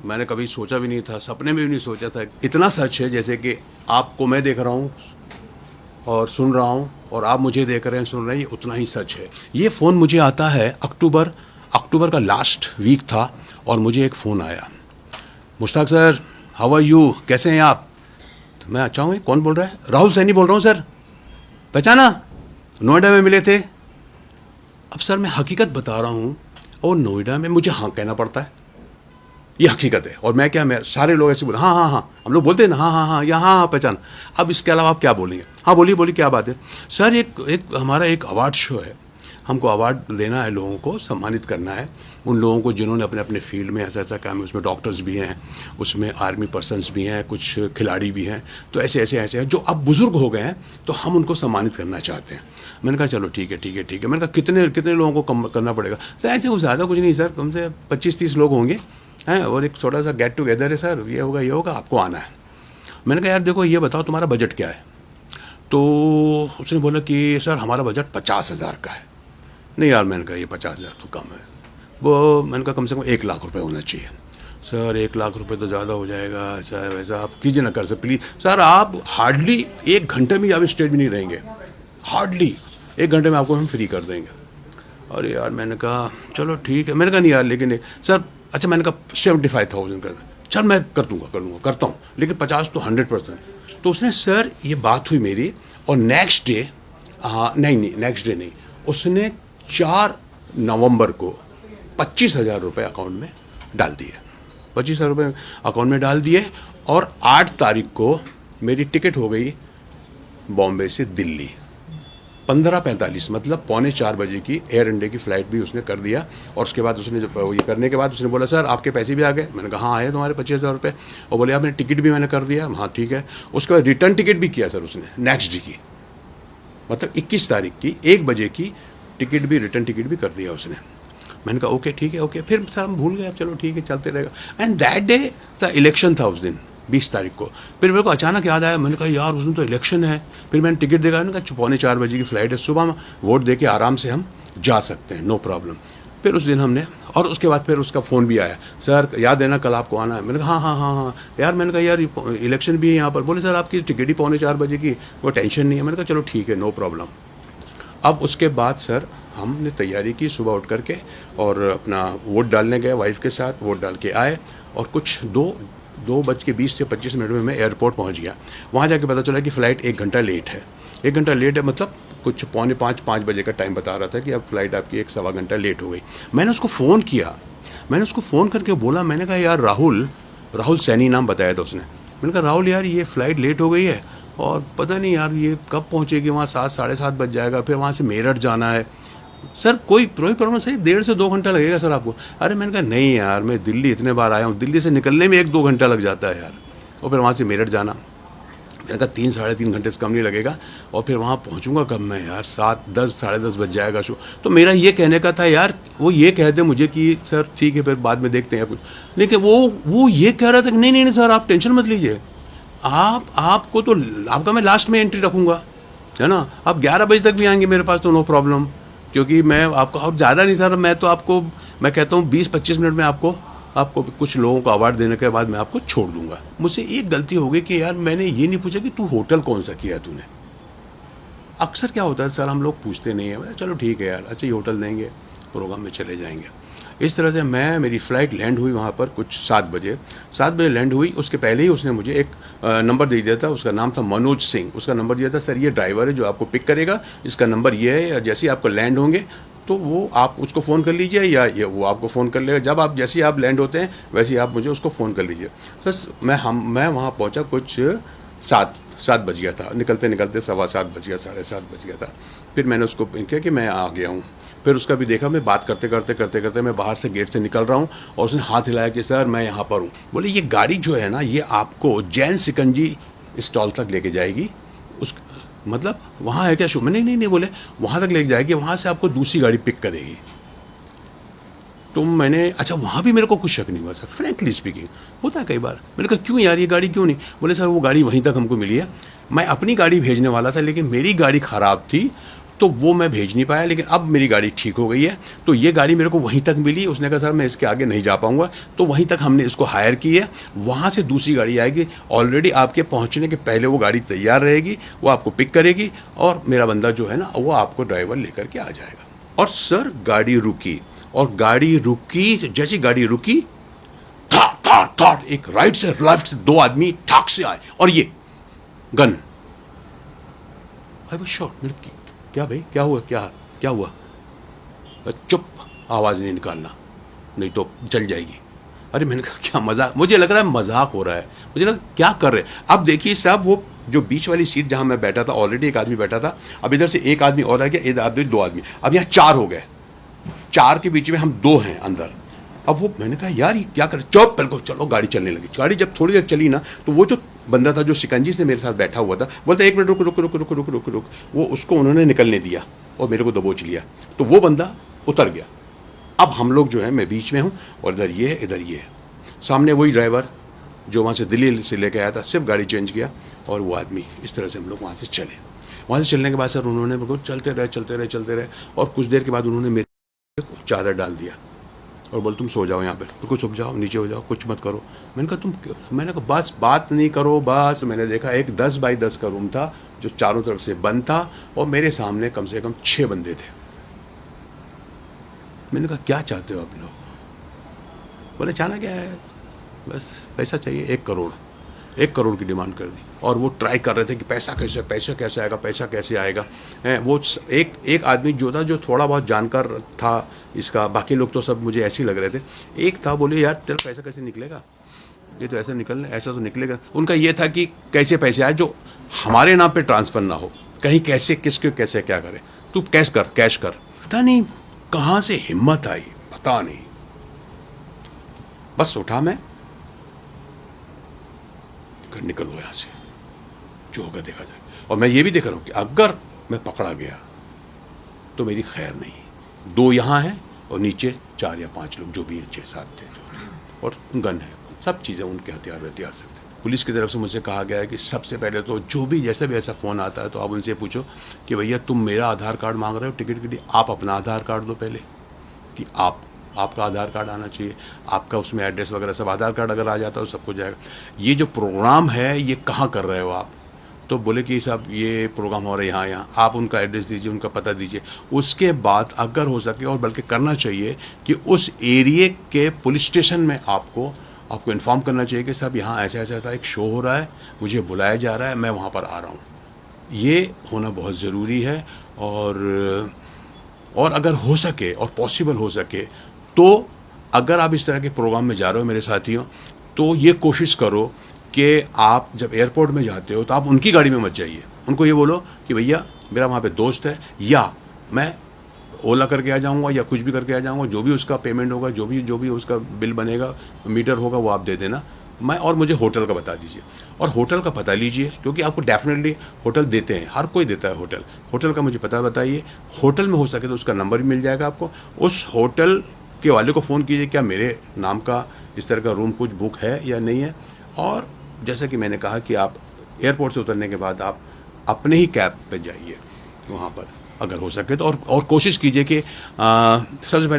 मैंने कभी सोचा भी नहीं था, सपने में भी नहीं सोचा था। इतना सच है जैसे कि आपको मैं देख रहा हूँ और सुन रहा हूँ और आप मुझे देख रहे हैं, सुन रहे हैं, ये उतना ही सच है। ये फ़ोन मुझे आता है अक्टूबर का लास्ट वीक था और मुझे एक फ़ोन आया, Mushtaq sir how are you, कैसे हैं आप? तो मैं अच्छा हूँ। कौन बोल रहा है? राहुल सैनी बोल रहा हूँ सर। पहचाना? नोएडा में मिले थे। अब सर मैं हकीकत बता रहा हूँ और नोएडा में मुझे हाँ कहना पड़ता है, ये हकीकत है। और मैं क्या, मैं सारे लोग ऐसे बोले हाँ हाँ हाँ, हम लोग बोलते हैं ना हाँ हाँ हाँ या हाँ हाँ पहचान। अब इसके अलावा आप क्या बोलेंगे? हाँ बोलिए बोलिए, क्या बात है? सर एक हमारा एक अवार्ड शो है, हमको अवार्ड देना है, लोगों को सम्मानित करना है, उन लोगों को जिन्होंने अपने अपने फील्ड में ऐसा ऐसा काम है। उसमें डॉक्टर्स भी हैं, उसमें आर्मी पर्सनस भी हैं, कुछ खिलाड़ी भी हैं, तो ऐसे ऐसे ऐसे हैं जो अब बुज़ुर्ग हो गए हैं, तो हम उनको सम्मानित करना चाहते हैं। मैंने कहा चलो ठीक है ठीक है ठीक है। मैंने कहा कितने कितने लोगों को कम करना पड़ेगा? सर ऐसे ज़्यादा कुछ नहीं सर, कम से 25-30 लोग होंगे हैं, और एक छोटा सा गेट टुगेदर है सर, ये होगा, आपको आना है। मैंने कहा यार देखो ये बताओ तुम्हारा बजट क्या है? तो उसने बोला कि सर हमारा बजट 50,000 का है। नहीं यार, मैंने कहा ये 50,000 तो कम है। वो मैंने कहा कम से कम 1 लाख रुपए होना चाहिए। सर 1 लाख रुपए तो ज़्यादा हो जाएगा, ऐसा है वैसा, आप कीजिए ना कर सर प्लीज़। सर आप हार्डली 1 घंटे में आप स्टेज में नहीं रहेंगे, हार्डली 1 घंटे में आपको हम फ्री कर देंगे। अरे यार मैंने कहा चलो ठीक है। मैंने कहा नहीं यार लेकिन सर, अच्छा मैंने कहा 75,000 कर दें। चल मैं करता हूँ, लेकिन 50 तो 100%। तो उसने सर ये बात हुई मेरी, और नेक्स्ट डे, हाँ नहीं नेक्स्ट डे नहीं, उसने 4 नवंबर को 25,000 रुपये अकाउंट में डाल दिए। 25,000 रुपये अकाउंट में डाल दिए, और 8 तारीख को मेरी टिकट हो गई बॉम्बे से दिल्ली 15:45, मतलब 3:45 बजे की एयर इंडिया की फ़्लाइट भी उसने कर दिया। और उसके बाद उसने जब ये करने के बाद उसने बोला सर आपके पैसे भी आ गए? मैंने कहा हाँ आए तुम्हारे 25,000 रुपये। और बोले आपने टिकट भी मैंने कर दिया। हाँ ठीक है। उसके बाद रिटर्न टिकट भी किया सर उसने नेक्स्ट डे की, मतलब 21 तारीख की 1 बजे की टिकट भी, रिटर्न टिकट भी कर दिया उसने। मैंने कहा ओके ठीक है ओके। फिर सर हम भूल गए, अब चलो ठीक है चलते रहेगा। And that day the election था उस दिन 20 तारीख को। फिर मेरे को अचानक याद आया, मैंने कहा यार उस दिन तो इलेक्शन है। फिर मैंने टिकट देखा, मैंने कहा 3:45 बजे की फ़्लाइट है, सुबह में वोट दे के आराम से हम जा सकते हैं, नो प्रॉब्लम। फिर उस दिन हमने, और उसके बाद फिर उसका फ़ोन भी आया, सर याद है ना कल आपको आना है? मैंने कहा हाँ हाँ हाँ यार। मैंने कहा यार इलेक्शन भी है यहाँ पर। बोले सर आपकी टिकट ही 3:45 बजे की, वो टेंशन नहीं है। मैंने कहा चलो ठीक है नो प्रॉब्लम। अब उसके बाद सर हमने तैयारी की सुबह उठ करके, और अपना वोट डालने गए वाइफ के साथ, वोट डाल के आए, और कुछ 2:20 से 25 मिनट में मैं एयरपोर्ट पहुंच गया। वहाँ जाके पता चला कि फ़्लाइट 1 घंटा लेट है। 1 घंटा लेट है मतलब कुछ 4:45-5 बजे का टाइम बता रहा था कि अब फ़्लाइट आपकी 1-1.25 घंटा लेट हो गई। मैंने उसको फ़ोन किया, मैंने उसको फ़ोन करके बोला, मैंने कहा यार राहुल सैनी नाम बताया था उसने। मैंने कहा राहुल यार ये फ़्लाइट लेट हो गई है, और पता नहीं यार ये कब पहुँचेगी वहाँ, 7-7:30 बज जाएगा, फिर वहाँ से मेरठ जाना है। सर कोई प्रॉब्लम सही, 1.5 से 2 घंटा लगेगा सर आपको। अरे मैंने कहा नहीं यार, मैं दिल्ली इतने बार आया हूँ, दिल्ली से निकलने में 1-2 घंटा लग जाता है यार, और फिर वहाँ से मेरठ जाना। मैंने कहा 3-3.5 घंटे से कम नहीं लगेगा, और फिर वहाँ पहुँचूंगा कब मैं यार, 7-10 10:30 बज जाएगा शो। तो मेरा ये कहने का था यार, वो ये कह दे मुझे कि सर ठीक है फिर बाद में देखते हैं कुछ, लेकिन वो ये कह रहा था कि नहीं सर आप टेंशन मत लीजिए, आपको तो आपका मैं लास्ट में एंट्री रखूँगा, है ना, आप 11 बजे तक भी आएंगे मेरे पास तो नो प्रॉब्लम, क्योंकि मैं आपको, और ज़्यादा नहीं सर, मैं तो आपको, मैं कहता हूँ 20-25 मिनट में आपको कुछ लोगों को अवार्ड देने के बाद मैं आपको छोड़ दूंगा। मुझसे एक गलती हो गई कि यार मैंने ये नहीं पूछा कि तू होटल कौन सा किया तूने। अक्सर क्या होता है सर, हम लोग पूछते नहीं है, चलो ठीक है यार, अच्छा ये होटल देंगे, प्रोग्राम में चले जाएंगे। इस तरह से मेरी फ़्लाइट लैंड हुई वहाँ पर कुछ 7 बजे लैंड हुई। उसके पहले ही उसने मुझे एक नंबर दे दिया था, उसका नाम था मनोज सिंह। उसका नंबर दिया था, सर ये ड्राइवर है जो आपको पिक करेगा, इसका नंबर ये है, जैसे ही आपको लैंड होंगे तो वो आप उसको फ़ोन कर लीजिए, या ये वो आपको फ़ोन कर लेगा। जब आप जैसे ही आप लैंड होते हैं वैसे ही आप मुझे उसको फ़ोन कर लीजिए। सर मैं वहाँ पहुँचा कुछ 7 बज गया था, निकलते 7:15 बज गया, 7:30 बज गया था। फिर मैंने उसको कहा कि मैं आ गया हूँ। फिर उसका भी देखा, मैं बात करते करते मैं बाहर से गेट से निकल रहा हूँ, और उसने हाथ हिलाया कि सर मैं यहाँ पर हूँ। बोले ये गाड़ी जो है ना, ये आपको जैन सिकंजी स्टॉल तक लेके जाएगी। उस मतलब वहाँ है क्या शो? मैं नहीं बोले वहाँ तक लेके जाएगी, वहाँ से आपको दूसरी गाड़ी पिक करेगी। तो मैंने, अच्छा वहाँ भी मेरे को कुछ शक नहीं हुआ सर, फ्रैंकली स्पीकिंग, होता है कई बार। मैंने कहा क्यों यार ये गाड़ी क्यों नहीं? बोले सर वो गाड़ी वहीं तक हमको मिली है, मैं अपनी गाड़ी भेजने वाला था लेकिन मेरी गाड़ी ख़राब थी, तो वो मैं भेज नहीं पाया, लेकिन अब मेरी गाड़ी ठीक हो गई है। तो ये गाड़ी मेरे को वहीं तक मिली। उसने कहा सर मैं इसके आगे नहीं जा पाऊंगा, तो वहीं तक हमने इसको हायर की है। वहाँ से दूसरी गाड़ी आएगी, ऑलरेडी आपके पहुँचने के पहले वो गाड़ी तैयार रहेगी, वो आपको पिक करेगी और मेरा बंदा जो है ना वो आपको ड्राइवर लेकर के आ जाएगा। और सर गाड़ी रुकी, और गाड़ी रुकी, जैसी गाड़ी रुकी था एक राइट से लेफ्ट से दो आदमी ठाक से आए और ये गन। I was shocked. क्या भाई, क्या हुआ, क्या हुआ? चुप, आवाज नहीं निकालना नहीं तो चल जाएगी। अरे मैंने कहा क्या मजाक, मुझे लग रहा है मजाक हो रहा है, मुझे लगा क्या कर रहे हैं। अब देखिए साहब, वो जो बीच वाली सीट जहां मैं बैठा था, ऑलरेडी एक आदमी बैठा था, अब इधर से एक आदमी और आ गया, इधर आदमी दो आदमी, अब यहाँ चार हो गए, चार के बीच में हम दो हैं अंदर। अब वो मैंने कहा यार ये क्या कर, चुप, बिल्कुल चलो। गाड़ी चलने लगी। गाड़ी जब थोड़ी देर चली ना, तो वो जो बंदा था जो शिकंजी से मेरे साथ बैठा हुआ था, बोलता 1 मिनट रुक रुक रुक रुक रुक रुक रुक। वो उसको उन्होंने निकलने दिया और मेरे को दबोच लिया, तो वो बंदा उतर गया। अब हम लोग जो है, मैं बीच में हूँ और इधर ये है, इधर ये है। सामने वही ड्राइवर जो वहाँ से दिल्ली से लेके आया था, सिर्फ गाड़ी चेंज किया और वो आदमी। इस तरह से हम लोग वहाँ से चले। वहाँ से चलने के बाद सर उन्होंने बिल्कुल चलते रहे और कुछ देर के बाद उन्होंने मेरे को चादर डाल दिया और बोल तुम सो जाओ यहाँ पे, बिल्कुल छुप जाओ, नीचे हो जाओ, कुछ मत करो। मैंने कहा मैंने कहा बस बात नहीं करो बस। मैंने देखा एक 10 बाई 10 का रूम था जो चारों तरफ से बंद था और मेरे सामने कम से कम 6 बंदे थे। मैंने कहा क्या चाहते हो आप लोग? बोले चाहना क्या है, बस पैसा चाहिए, 1 करोड़ की डिमांड कर दी। और वो ट्राई कर रहे थे कि पैसा कैसे आएगा। वो एक आदमी जो था, जो थोड़ा बहुत जानकार था इसका, बाकी लोग तो सब मुझे ऐसे ही लग रहे थे। एक था, बोले यार तेरा पैसा कैसे निकलेगा, ये तो ऐसा तो निकलेगा। उनका ये था कि कैसे पैसे आए जो हमारे नाम पे ट्रांसफ़र ना हो, कहीं कैसे किसके कैसे क्या करे, तू कैश कर। पता नहीं कहाँ से हिम्मत आई, पता नहीं। बस उठा मैं, निकलो यहाँ से, जो होगा देखा जाए। और मैं ये भी देख रहा हूँ कि अगर मैं पकड़ा गया तो मेरी खैर नहीं। 2 यहाँ हैं और नीचे 4 या 5 लोग जो भी हैं, 6-7 थे जो भी, और गन है, सब चीज़ें उनके हथियार सकते। पुलिस की तरफ से मुझे कहा गया है कि सबसे पहले तो जो भी जैसे भी ऐसा फ़ोन आता है तो आप उनसे पूछो कि भैया तुम मेरा आधार कार्ड मांग रहे हो टिकट के लिए, आप अपना आधार कार्ड दो पहले, कि आपका आधार कार्ड आना चाहिए, आपका उसमें एड्रेस वगैरह सब। आधार कार्ड अगर आ जाता है तो सब कुछ जाएगा। ये जो प्रोग्राम है ये कहाँ कर रहे हो आप? तो बोले कि साहब ये प्रोग्राम हो रहा है यहाँ, आप उनका एड्रेस दीजिए, उनका पता दीजिए। उसके बाद अगर हो सके, और बल्कि करना चाहिए कि उस एरिए के पुलिस स्टेशन में आपको इन्फॉर्म करना चाहिए कि साहब यहाँ ऐसा एक शो हो रहा है, मुझे बुलाया जा रहा है, मैं वहाँ पर आ रहा हूँ। ये होना बहुत ज़रूरी है। और अगर हो सके और पॉसिबल हो सके तो अगर आप इस तरह के प्रोग्राम में जा रहे हो मेरे साथियों, तो ये कोशिश करो कि आप जब एयरपोर्ट में जाते हो तो आप उनकी गाड़ी में मत जाइए। उनको ये बोलो कि भैया मेरा वहाँ पे दोस्त है, या मैं ओला करके आ जाऊँगा या कुछ भी करके आ जाऊँगा, जो भी उसका पेमेंट होगा, जो भी उसका बिल बनेगा, मीटर होगा, वो आप दे देना। और मुझे होटल का बता दीजिए, और होटल का पता लीजिए, क्योंकि आपको डेफिनेटली होटल देते हैं, हर कोई देता है होटल का मुझे पता बताइए। होटल में हो सके तो उसका नंबर भी मिल जाएगा आपको। उस होटल के वाले को फ़ोन कीजिए, क्या मेरे नाम का इस तरह का रूम कुछ बुक है या नहीं है। और जैसा कि मैंने कहा कि आप एयरपोर्ट से उतरने के बाद आप अपने ही कैब पे जाइए वहाँ पर अगर हो सके तो, और कोशिश कीजिए कि सबसे पहले